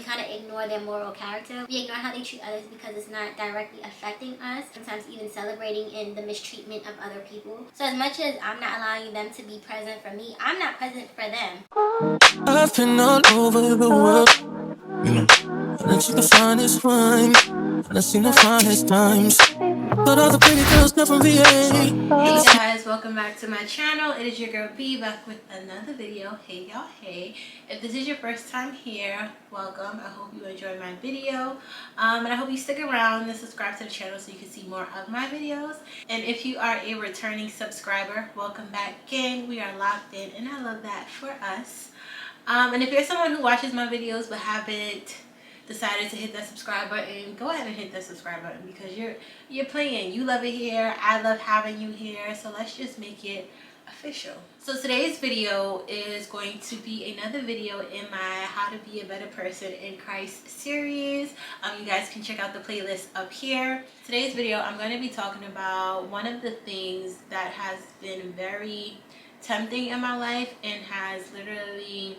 kind of ignore their moral character. We ignore how they treat others because it's not directly affecting us. Sometimes even celebrating in the mistreatment of other people. So as much as I'm not allowing them to be present for me, I'm not present for them. I've been all over the world, you know, and I the finest wine, and I seen the finest times, but all the pretty girls come from VA. Hey guys, welcome back to my channel. It is your girl B back with another video. Hey y'all, hey. If this is your first time here, welcome. I hope you enjoyed my video. And I hope you stick around and subscribe to the channel so you can see more of my videos. And if you are a returning subscriber, welcome back again. We are locked in and I love that for us. And if you're someone who watches my videos but haven't decided to hit that subscribe button, go ahead and hit that subscribe button because you're playing. You love it here. I love having you here. So let's just make it official. So today's video is going to be another video in my How to Be a Better Person in Christ series. You guys can check out the playlist up here. Today's video, I'm going to be talking about one of the things that has been very tempting in my life and has literally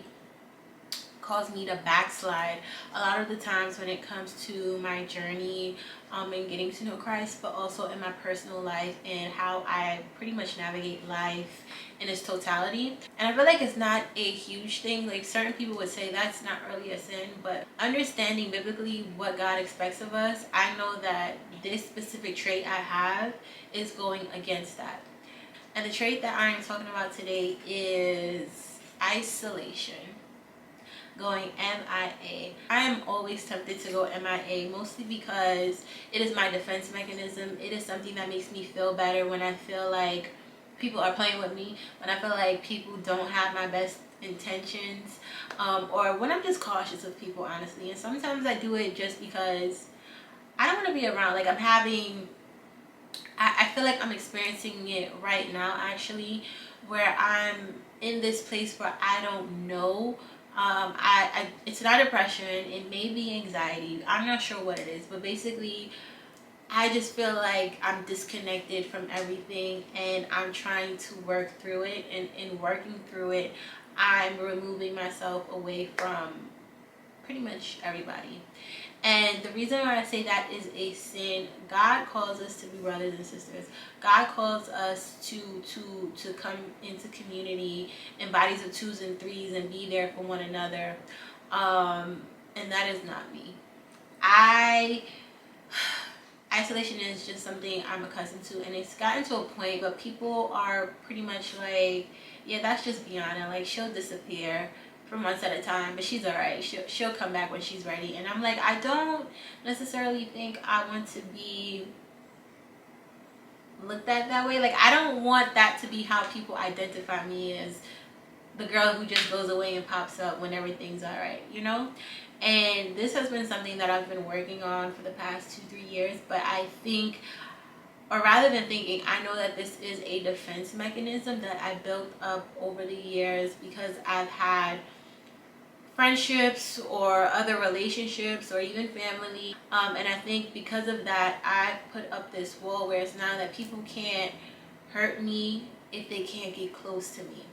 caused me to backslide a lot of the times when it comes to my journey and getting to know Christ, but also in my personal life and how I pretty much navigate life in its totality. And I feel like it's not a huge thing. Like certain people would say that's not really a sin, but understanding biblically what God expects of us, I know that this specific trait I have is going against that. And the trait that I am talking about today is isolation. Going MIA. I am always tempted to go MIA, mostly because it is my defense mechanism. It is something that makes me feel better when I feel like people are playing with me, when I feel like people don't have my best intentions, or when I'm just cautious of people, honestly. And sometimes I do it just because I don't want to be around. Like I feel like I'm experiencing it right now, actually, where I'm in this place where I don't know. It's not depression, it may be anxiety, I'm not sure what it is, but basically I just feel like I'm disconnected from everything and I'm trying to work through it, and in working through it I'm removing myself away from pretty much everybody. And the reason why I say that is a sin. God calls us to be brothers and sisters. God calls us to come into community in bodies of twos and threes and be there for one another. And that is not me. Isolation is just something I'm accustomed to, and it's gotten to a point but people are pretty much like, yeah, that's just Bianna, like she'll disappear for months at a time, but she's alright, she'll come back when she's ready. And I'm like, I don't necessarily think I want to be looked at that way. Like I don't want that to be how people identify me, as the girl who just goes away and pops up when everything's alright, you know? And this has been something that I've been working on for the past 2-3 years, but I think, or rather than thinking, I know that this is a defense mechanism that I built up over the years because I've had friendships or other relationships or even family, and I think because of that I put up this wall where it's now that people can't hurt me if they can't get close to me.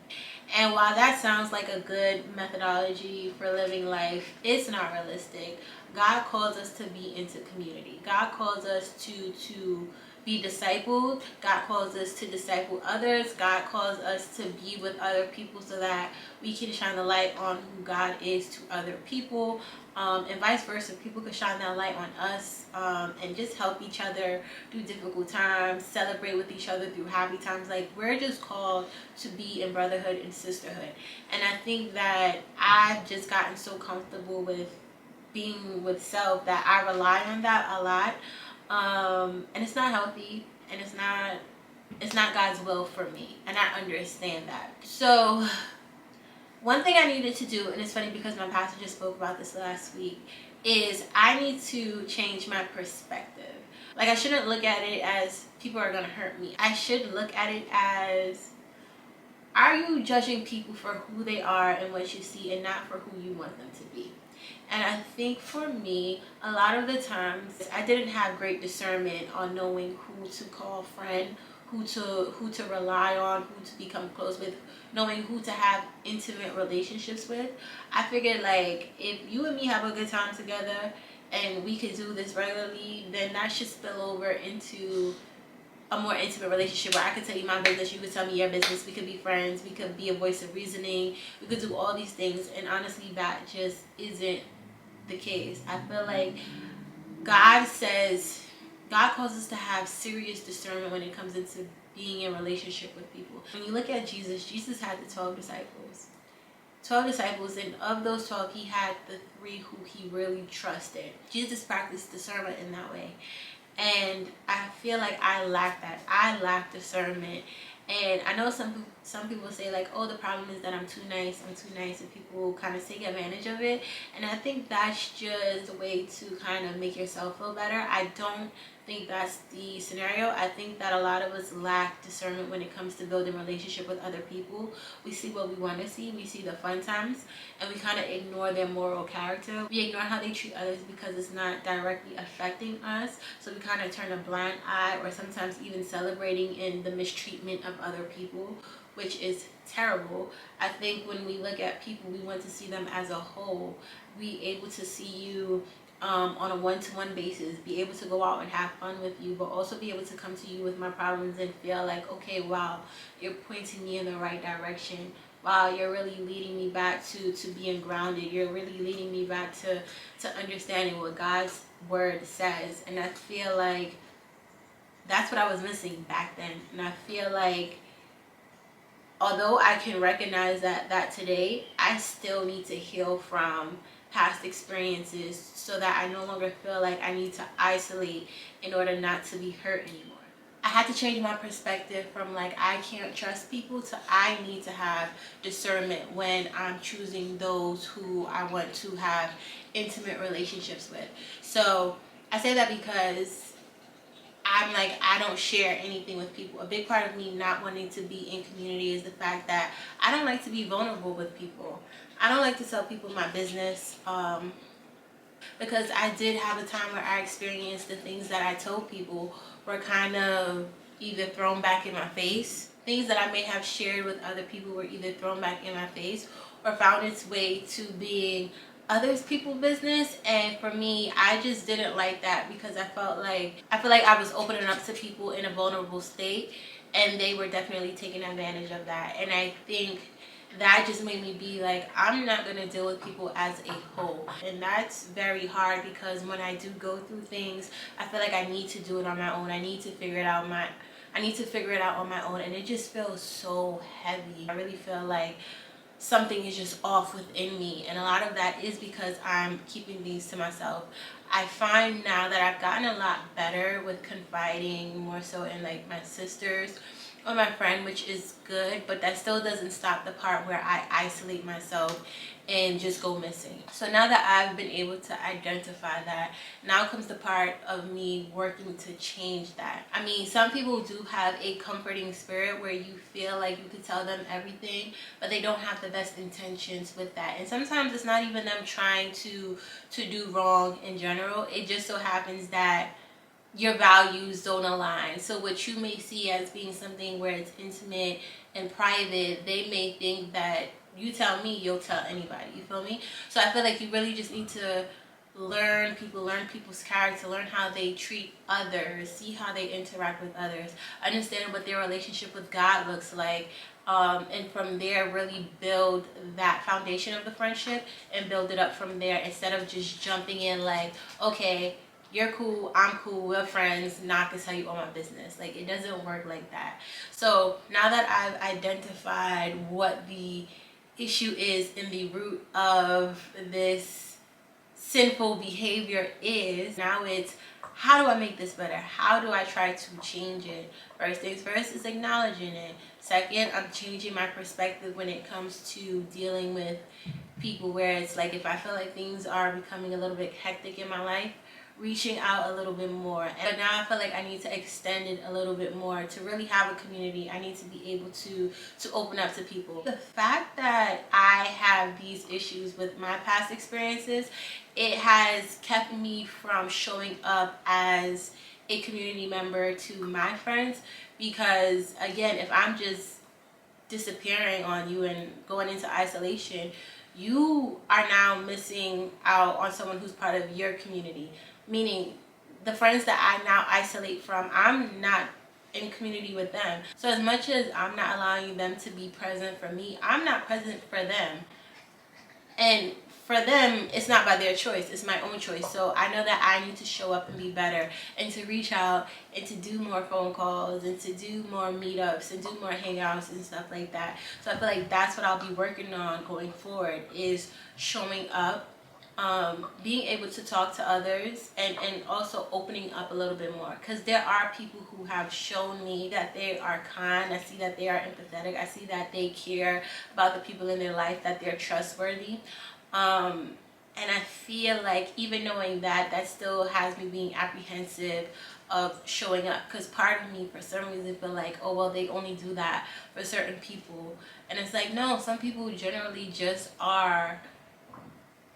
And while that sounds like a good methodology for living life, it's not realistic. God calls us to be into community. God calls us to be discipled. God calls us to disciple others. God calls us to be with other people so that we can shine the light on who God is to other people, and vice versa. People can shine that light on us, and just help each other through difficult times, celebrate with each other through happy times. Like we're just called to be in brotherhood and sisterhood. And I think that I've just gotten so comfortable with being with self that I rely on that a lot. And it's not healthy, and it's not God's will for me, and I understand that. So one thing I needed to do, and it's funny because my pastor just spoke about this last week, is I need to change my perspective. Like I shouldn't look at it as people are gonna hurt me. I should look at it as, are you judging people for who they are and what you see, and not for who you want them to be? And I think for me, a lot of the times I didn't have great discernment on knowing who to call friend, who to rely on, who to become close with, knowing who to have intimate relationships with. I figured like if you and me have a good time together and we could do this regularly, then that should spill over into a more intimate relationship where I could tell you my business, you could tell me your business, we could be friends, we could be a voice of reasoning, we could do all these things. And honestly, that just isn't the case. I feel like God calls us to have serious discernment when it comes into being in relationship with people. When you look at Jesus had the 12 disciples. 12 disciples, and of those 12, he had the 3 who he really trusted. Jesus practiced discernment in that way. And I feel like I lack that. I lack discernment. And I know some people say like, oh, the problem is that I'm too nice, and people kind of take advantage of it. And I think that's just a way to kind of make yourself feel better. I don't think that's the scenario. I think that a lot of us lack discernment when it comes to building relationship with other people. We see what we want to see, we see the fun times, and we kind of ignore their moral character. We ignore how they treat others because it's not directly affecting us. So we kind of turn a blind eye, or sometimes even celebrating in the mistreatment of other people, which is terrible. I think when we look at people, we want to see them as a whole. Be able to see you on a one-to-one basis, be able to go out and have fun with you, but also be able to come to you with my problems and feel like, okay, wow, you're pointing me in the right direction. Wow, you're really leading me back to being grounded. You're really leading me back to understanding what God's word says. And I feel like that's what I was missing back then. And I feel like although I can recognize that today, I still need to heal from past experiences so that I no longer feel like I need to isolate in order not to be hurt anymore. I had to change my perspective from like I can't trust people to I need to have discernment when I'm choosing those who I want to have intimate relationships with. So I say that because I'm like, I don't share anything with people. A big part of me not wanting to be in community is the fact that I don't like to be vulnerable with people. I don't like to tell people my business because I did have a time where I experienced the things that I told people were kind of either thrown back in my face. Things that I may have shared with other people were either thrown back in my face or found its way to being others people's business. And for me, I just didn't like that because I feel like I was opening up to people in a vulnerable state, and they were definitely taking advantage of that. And I think that just made me be like, I'm not going to deal with people as a whole. And that's very hard because when I do go through things, I feel like I need to do it on my own. I need to figure it out on my own, and it just feels so heavy. I really feel like something is just off within me, and a lot of that is because I'm keeping things to myself. I find now that I've gotten a lot better with confiding more so in like my sisters or my friend, which is good, but that still doesn't stop the part where I isolate myself and just go missing. So now that I've been able to identify that, now comes the part of me working to change that. I mean, some people do have a comforting spirit where you feel like you could tell them everything, but they don't have the best intentions with that. And sometimes it's not even them trying to do wrong in general. It just so happens that your values don't align. So what you may see as being something where it's intimate and private, they may think that you tell me, you'll tell anybody. You feel me? So I feel like you really just need to learn people's character, learn how they treat others, see how they interact with others, understand what their relationship with God looks like, and from there really build that foundation of the friendship and build it up from there, instead of just jumping in like, okay, you're cool, I'm cool, we're friends, not gonna tell you all my business. Like, it doesn't work like that. So now that I've identified what the issue is in the root of this sinful behavior is, now it's, how do I make this better? How do I try to change it? First things first is acknowledging it. Second, I'm changing my perspective when it comes to dealing with people, where it's like, if I feel like things are becoming a little bit hectic in my life, reaching out a little bit more. But now I feel like I need to extend it a little bit more to really have a community. I need to be able to open up to people. The fact that I have these issues with my past experiences, it has kept me from showing up as a community member to my friends, because again, if I'm just disappearing on you and going into isolation, you are now missing out on someone who's part of your community. Meaning, the friends that I now isolate from, I'm not in community with them. So as much as I'm not allowing them to be present for me, I'm not present for them. And for them, it's not by their choice, it's my own choice. So I know that I need to show up and be better, and to reach out and to do more phone calls and to do more meetups and do more hangouts and stuff like that. So I feel like that's what I'll be working on going forward, is showing up, being able to talk to others, and also opening up a little bit more, because there are people who have shown me that they are kind. I see that they are empathetic. I see that they care about the people in their life, that they're trustworthy. And I feel like even knowing that, that still has me being apprehensive of showing up, because part of me for some reason feel like, oh well, they only do that for certain people. And it's like, no, some people generally just are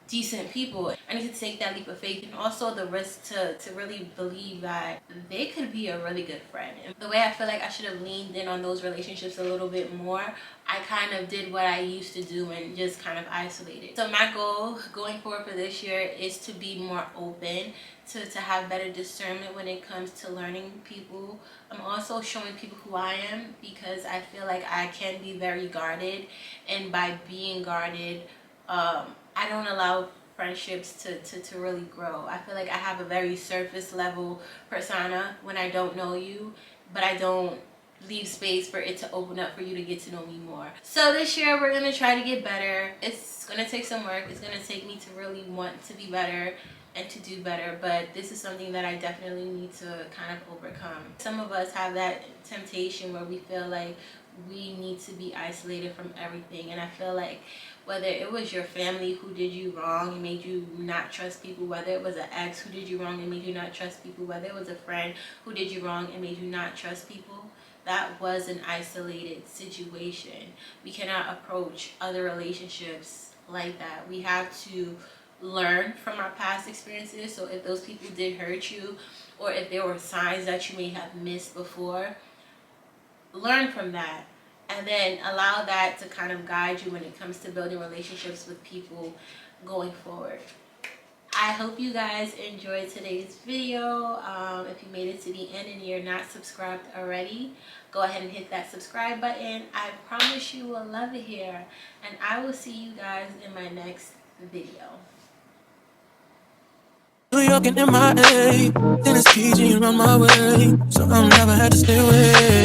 decent people. I need to take that leap of faith, and also the risk to really believe that they could be a really good friend. And the way I feel like I should have leaned in on those relationships a little bit more, I kind of did what I used to do and just kind of isolated. So my goal going forward for this year is to be more open, to have better discernment when it comes to learning people. I'm also showing people who I am, because I feel like I can be very guarded, and by being guarded, I don't allow friendships to really grow. I feel like I have a very surface level persona when I don't know you, but I don't leave space for it to open up for you to get to know me more. So this year we're gonna try to get better. It's gonna take some work. It's gonna take me to really want to be better and to do better, but this is something that I definitely need to kind of overcome. Some of us have that temptation where we feel like we need to be isolated from everything, and I feel like whether it was your family who did you wrong and made you not trust people, whether it was an ex who did you wrong and made you not trust people, whether it was a friend who did you wrong and made you not trust people, that was an isolated situation. We cannot approach other relationships like that. We have to learn from our past experiences. So if those people did hurt you, or if there were signs that you may have missed before, learn from that, and then allow that to kind of guide you when it comes to building relationships with people going forward. I hope you guys enjoyed today's video. If you made it to the end and you're not subscribed already, go ahead and hit that subscribe button. I promise you will love it here, and I will see you guys in my next video. New York and MIA, then it's PG around my way, so I'm never had to stay away.